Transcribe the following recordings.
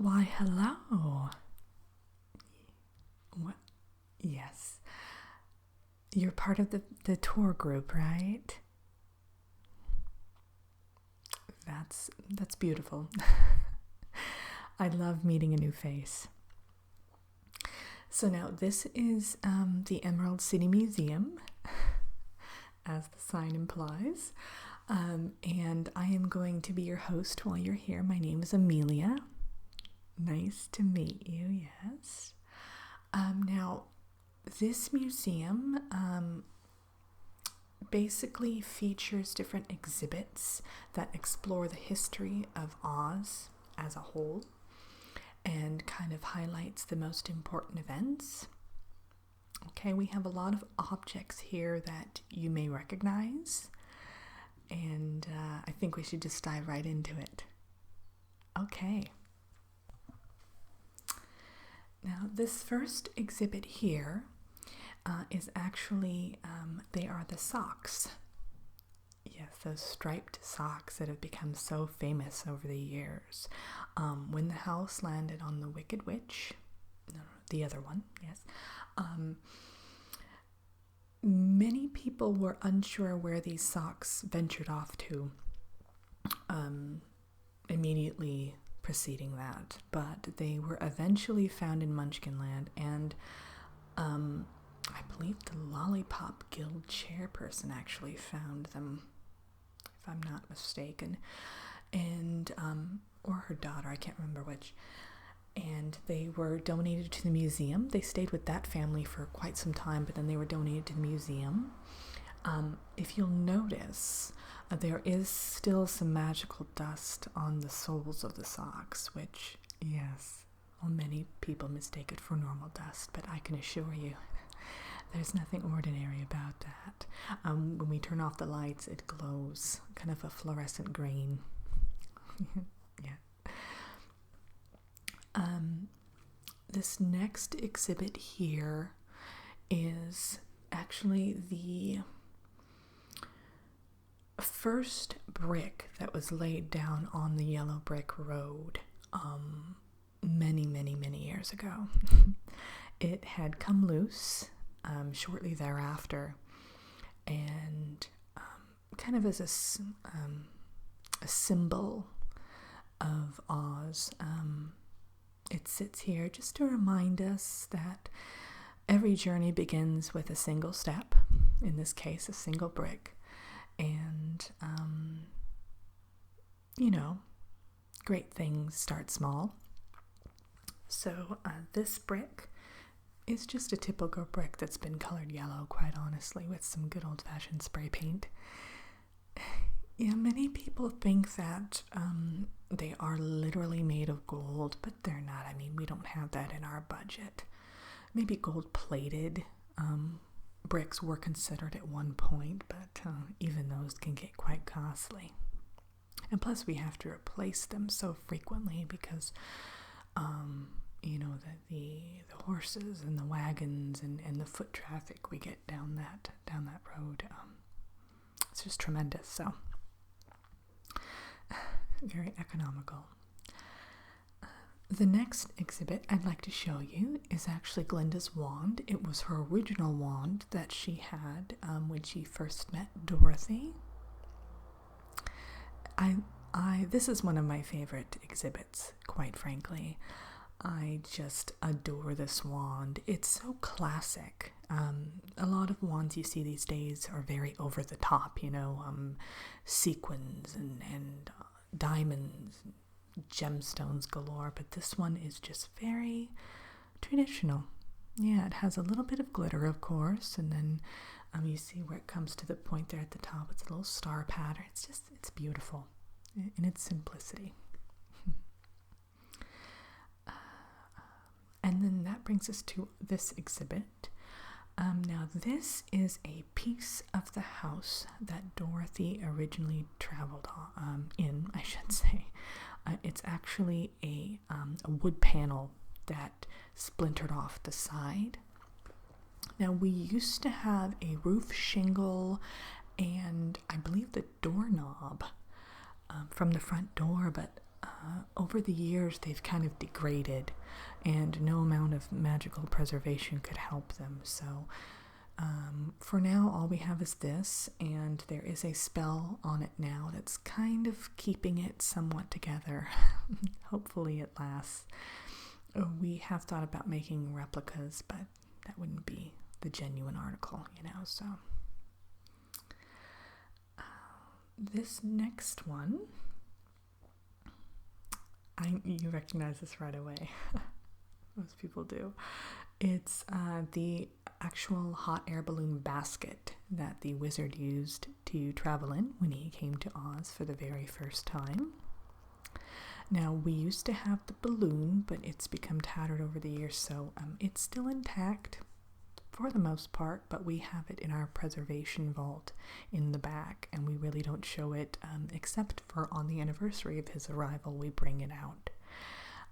Why, hello. What? Yes. You're part of the tour group, right? That's beautiful. I love meeting a new face. So now this is the Emerald City Museum, as the sign implies. And I am going to be your host while you're here. My name is Amelia. Nice to meet you, yes. Now, this museum basically features different exhibits that explore the history of Oz as a whole and kind of highlights the most important events. Okay, we have a lot of objects here that you may recognize, and I think we should just dive right into it. Okay. Now, this first exhibit here is actually, they are the socks. Yes, those striped socks that have become so famous over the years. When the house landed on the Wicked Witch, no, the other one, yes, many people were unsure where these socks ventured off to immediately preceding that, but they were eventually found in Munchkinland, and I believe the Lollipop Guild chairperson actually found them, if I'm not mistaken, and or her daughter, I can't remember which, and they were donated to the museum. They stayed with that family for quite some time, but then they were donated to the museum. If you'll notice, there is still some magical dust on the soles of the socks, which, yes, well, many people mistake it for normal dust, but I can assure you there's nothing ordinary about that. When we turn off the lights, it glows, kind of a fluorescent green. Yeah. This next exhibit here is actually the first brick that was laid down on the yellow brick road many years ago. It had come loose shortly thereafter, and kind of as a symbol of Oz, it sits here just to remind us that every journey begins with a single step, in this case a single brick, and great things start small. So this brick is just a typical brick that's been colored yellow, quite honestly, with some good old-fashioned spray paint. Yeah, many people think that they are literally made of gold, but they're not. I mean, we don't have that in our budget. Maybe gold-plated bricks were considered at one point, but even those can get quite costly. And plus, we have to replace them so frequently because the horses and the wagons and the foot traffic we get down that road, it's just tremendous. So very economical. The next exhibit I'd like to show you is actually Glenda's wand. It was her original wand that she had when she first met Dorothy. This is one of my favorite exhibits, quite frankly. I just adore this wand. It's so classic. A lot of wands you see these days are very over the top, sequins and diamonds, gemstones galore, but this one is just very traditional. Yeah, it has a little bit of glitter, of course, and then you see where it comes to the point there at the top. It's a little star pattern. It's beautiful in its simplicity. And then that brings us to this exhibit. Now, this is a piece of the house that Dorothy originally traveled in, I should say. It's actually a wood panel that splintered off the side. Now, we used to have a roof shingle and I believe the doorknob from the front door, but over the years they've kind of degraded, and no amount of magical preservation could help them. So for now, all we have is this, and there is a spell on it now that's kind of keeping it somewhat together. Hopefully it lasts. We have thought about making replicas, but that wouldn't be the genuine article, so. This next one, you recognize this right away. Most people do. It's the actual hot air balloon basket that the wizard used to travel in when he came to Oz for the very first time. Now, we used to have the balloon, but it's become tattered over the years, so it's still intact for the most part, but we have it in our preservation vault in the back, and we really don't show it except for on the anniversary of his arrival, we bring it out.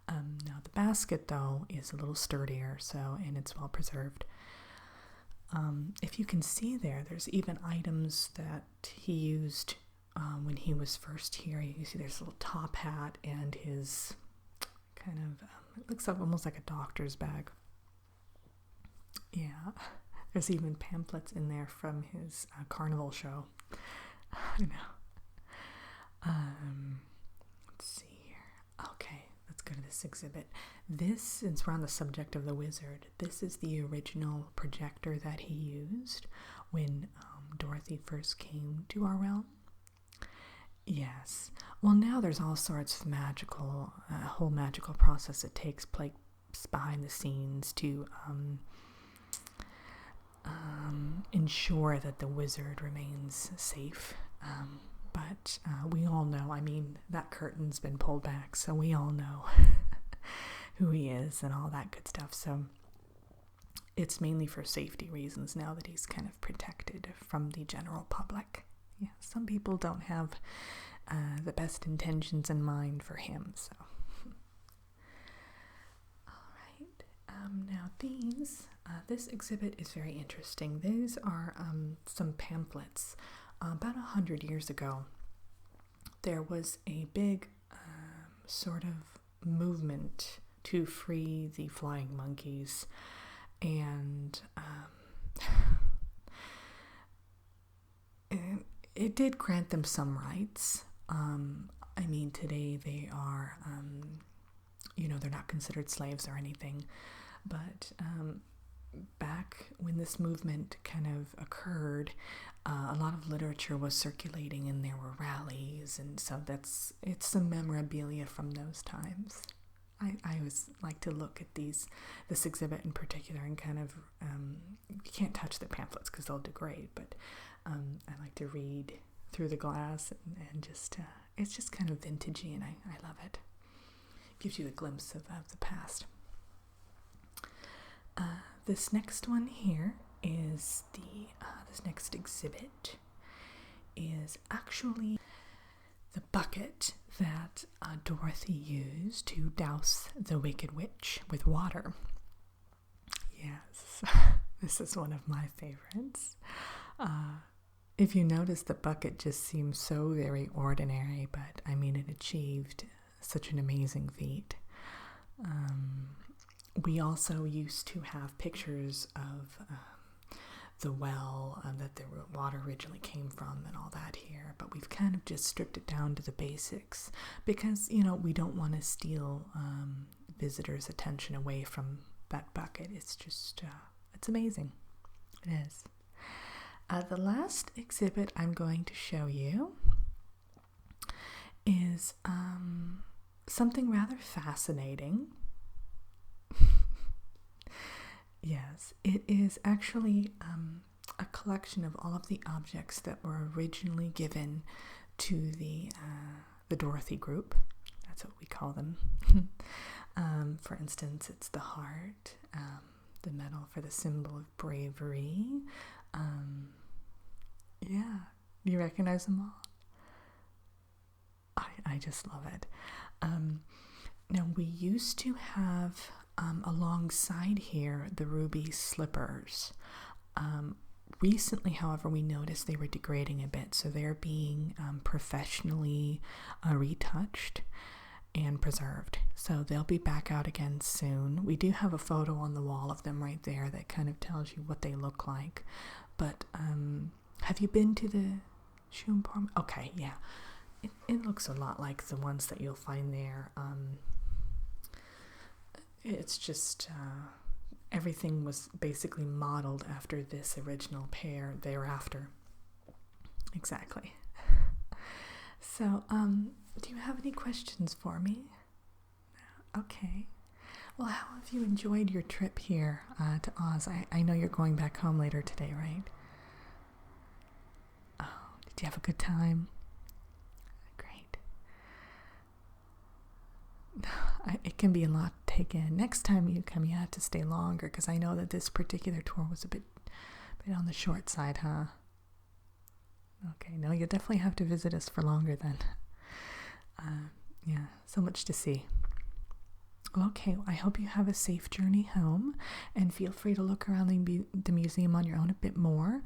Now, the basket, though, is a little sturdier, and it's well preserved. If you can see there's even items that he used when he was first here. You see there's a little top hat and his kind of, it looks almost like a doctor's bag. Yeah, there's even pamphlets in there from his carnival show. I know. Let's see here. Okay, let's go to this exhibit. This, since we're on the subject of the wizard, this is the original projector that he used when Dorothy first came to our realm. Yes. Well, now there's all sorts of magical, whole magical process that takes place behind the scenes to ensure that the wizard remains safe. But we all know, that curtain's been pulled back, so we all know who he is and all that good stuff. So it's mainly for safety reasons now that he's kind of protected from the general public. Yeah, some people don't have the best intentions in mind for him, so. All right. Now this exhibit is very interesting. These are some pamphlets. About 100 years ago, there was a big sort of movement to free the flying monkeys, and it did grant them some rights. Today they are, they're not considered slaves or anything, but back when this movement kind of occurred, a lot of literature was circulating and there were rallies, and so it's some memorabilia from those times. I always like to look at this exhibit in particular and kind of, you can't touch the pamphlets because they'll degrade, but I like to read through the glass and just, it's just kind of vintagey, and I love it. Gives you a glimpse of the past. This next one here is this next exhibit is actually the bucket that Dorothy used to douse the Wicked Witch with water. Yes, this is one of my favorites. If you notice, the bucket just seems so very ordinary, but it achieved such an amazing feat. We also used to have pictures of the well that the water originally came from and all that here, but we've kind of just stripped it down to the basics because, we don't want to steal visitors' attention away from that bucket. It's just, it's amazing. It is. The last exhibit I'm going to show you is something rather fascinating. Yes, it is actually a collection of all of the objects that were originally given to the Dorothy group. That's what we call them. For instance, it's the heart, the medal for the symbol of bravery. Yeah, you recognize them all? I just love it. Now, we used to have alongside here the ruby slippers. Recently, however, we noticed they were degrading a bit, so they're being professionally retouched. and preserved. So they'll be back out again soon. We do have a photo on the wall of them right there that kind of tells you what they look like. But have you been to the Shumpor? Okay, yeah. It looks a lot like the ones that you'll find there. It's just everything was basically modeled after this original pair thereafter. Exactly. So, do you have any questions for me? Okay. Well, how have you enjoyed your trip here to Oz? I know you're going back home later today, right? Oh, did you have a good time? Great. It can be a lot to take in. Next time you come, you have to stay longer, because I know that this particular tour was a bit on the short side, huh? Okay, no, you'll definitely have to visit us for longer then. Yeah, so much to see. Okay, I hope you have a safe journey home, and feel free to look around the museum on your own a bit more,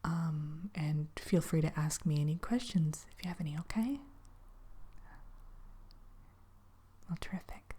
and feel free to ask me any questions if you have any, okay? Well, terrific.